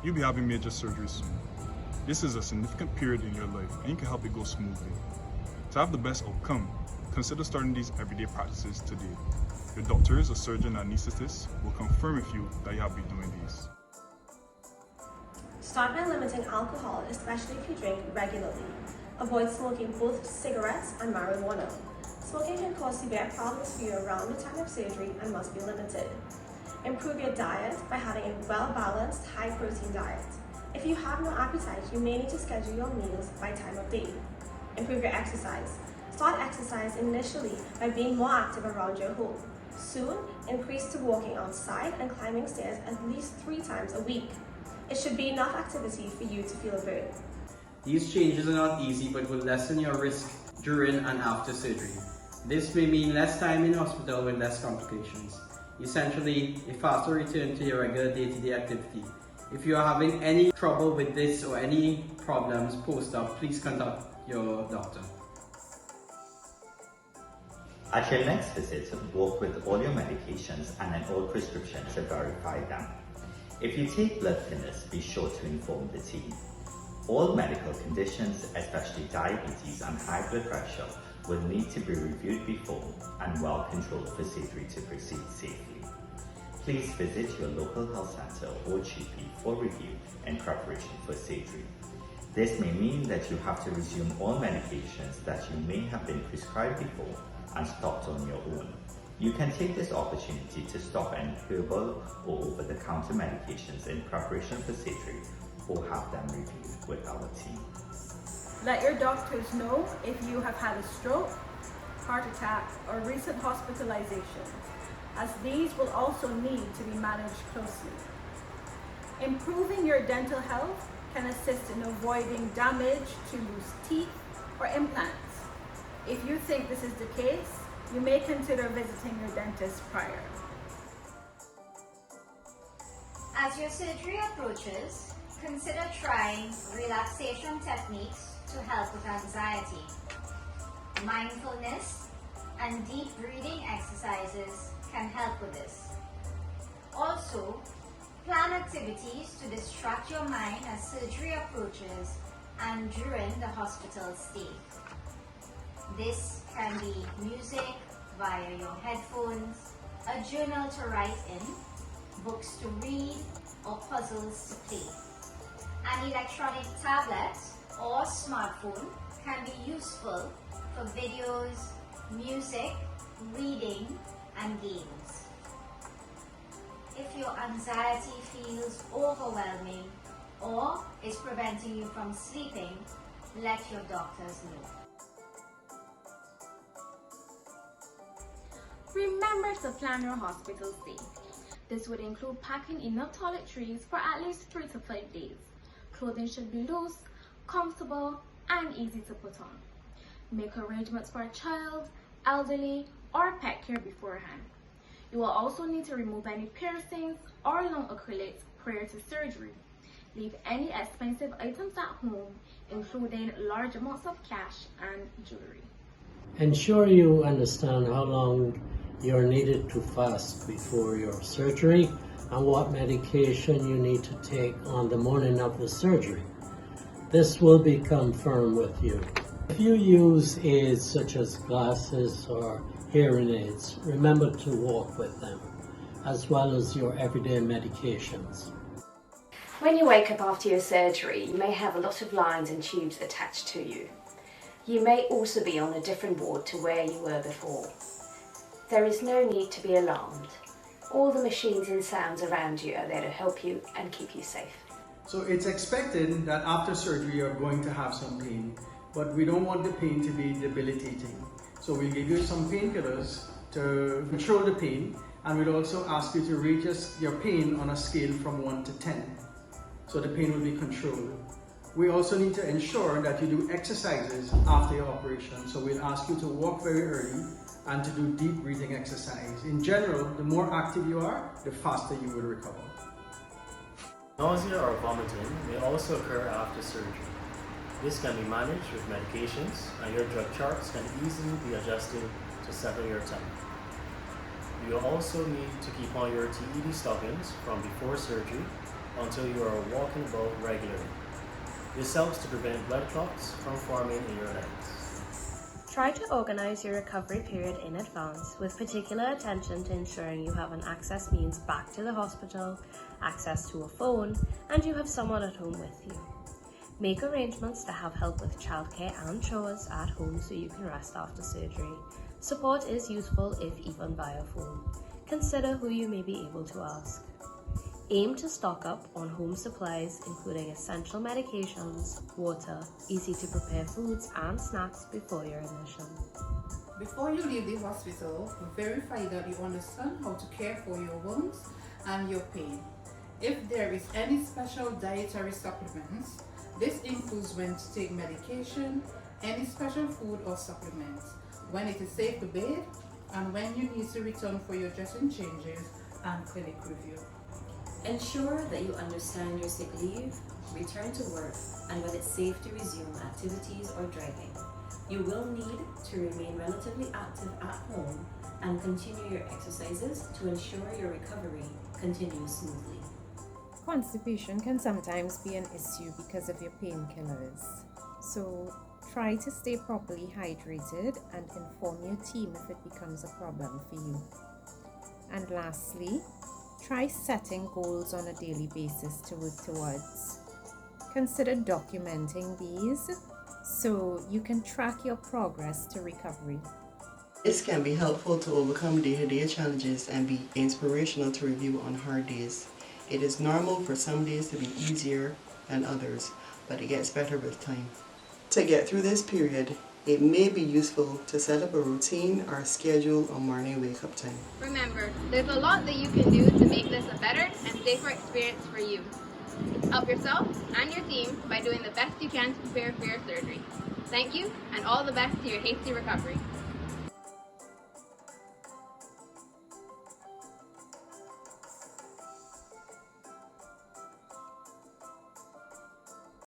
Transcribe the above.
You'll be having major surgery soon. This is a significant period in your life and you can help it go smoothly. To have the best outcome, consider starting these everyday practices today. Your doctors, a surgeon, and anesthetist will confirm with you that you have been doing these. Start by limiting alcohol, especially if you drink regularly. Avoid smoking both cigarettes and marijuana. Smoking can cause severe problems for you around the time of surgery and must be limited. Improve your diet by having a well-balanced, high-protein diet. If you have no appetite, you may need to schedule your meals by time of day. Improve your exercise. Start exercise initially by being more active around your home. Soon, increase to walking outside and climbing stairs at least 3 times a week. It should be enough activity for you to feel good. These changes are not easy but will lessen your risk during and after surgery. This may mean less time in hospital with less complications. Essentially, a faster return to your regular day-to-day activity. If you are having any trouble with this or any problems post-op, please contact your doctor. At your next visit, walk with all your medications and then all prescriptions to verify them. If you take blood thinners, be sure to inform the team. All medical conditions, especially diabetes and high blood pressure, will need to be reviewed before and well controlled for surgery to proceed safely. Please visit your local health center or GP for review in preparation for surgery. This may mean that you have to resume all medications that you may have been prescribed before and stopped on your own. You can take this opportunity to stop any herbal or over-the-counter medications in preparation for surgery or have them reviewed with our team. Let your doctors know if you have had a stroke, heart attack, or recent hospitalization, as these will also need to be managed closely. Improving your dental health can assist in avoiding damage to loose teeth or implants. If you think this is the case, you may consider visiting your dentist prior. As your surgery approaches, consider trying relaxation techniques to help with anxiety. Mindfulness and deep breathing exercises can help with this. Also, plan activities to distract your mind as surgery approaches and during the hospital stay. This can be music via your headphones, a journal to write in, books to read, or puzzles to play. An electronic tablet or smartphone can be useful for videos, music, reading, and games. If your anxiety feels overwhelming or is preventing you from sleeping, let your doctors know. Remember to plan your hospital stay. This would include packing enough toiletries for at least 3 to 5 days. Clothing should be loose, comfortable, and easy to put on. Make arrangements for a child, elderly, or pet care beforehand. You will also need to remove any piercings or long acrylics prior to surgery. Leave any expensive items at home, including large amounts of cash and jewelry. Ensure you understand how long you're needed to fast before your surgery and what medication you need to take on the morning of the surgery. This will be confirmed with you. If you use aids such as glasses or hearing aids, remember to walk with them, as well as your everyday medications. When you wake up after your surgery, you may have a lot of lines and tubes attached to you. You may also be on a different ward to where you were before. There is no need to be alarmed. All the machines and sounds around you are there to help you and keep you safe. So it's expected that after surgery you're going to have some pain, but we don't want the pain to be debilitating. So we'll give you some painkillers to control the pain, and we'll also ask you to rate your pain on a scale from 1 to 10. So the pain will be controlled. We also need to ensure that you do exercises after your operation. So we'll ask you to walk very early and to do deep breathing exercise. In general, the more active you are, the faster you will recover. Nausea or vomiting may also occur after surgery. This can be managed with medications, and your drug charts can easily be adjusted to settle your tummy. You will also need to keep on your TED stockings from before surgery until you are walking about regularly. This helps to prevent blood clots from forming in your legs. Try to organize your recovery period in advance with particular attention to ensuring you have an access means back to the hospital, access to a phone, and you have someone at home with you. Make arrangements to have help with childcare and chores at home so you can rest after surgery. Support is useful if even via phone. Consider who you may be able to ask. Aim to stock up on home supplies, including essential medications, water, easy to prepare foods and snacks before your admission. Before you leave the hospital, verify that you understand how to care for your wounds and your pain. If there is any special dietary supplements, this includes when to take medication, any special food or supplements, when it is safe to bathe, and when you need to return for your dressing changes and clinic review. Ensure that you understand your sick leave, return to work, and when it's safe to resume activities or driving. You will need to remain relatively active at home and continue your exercises to ensure your recovery continues smoothly. Constipation can sometimes be an issue because of your painkillers. So try to stay properly hydrated and inform your team if it becomes a problem for you. And lastly, try setting goals on a daily basis to work towards. Consider documenting these so you can track your progress to recovery. This can be helpful to overcome day-to-day challenges and be inspirational to review on hard days. It is normal for some days to be easier than others, but it gets better with time. To get through this period, it may be useful to set up a routine or schedule a morning wake-up time. Remember, there's a lot that you can do to make this a better and safer experience for you. Help yourself and your team by doing the best you can to prepare for your surgery. Thank you, and all the best to your hasty recovery.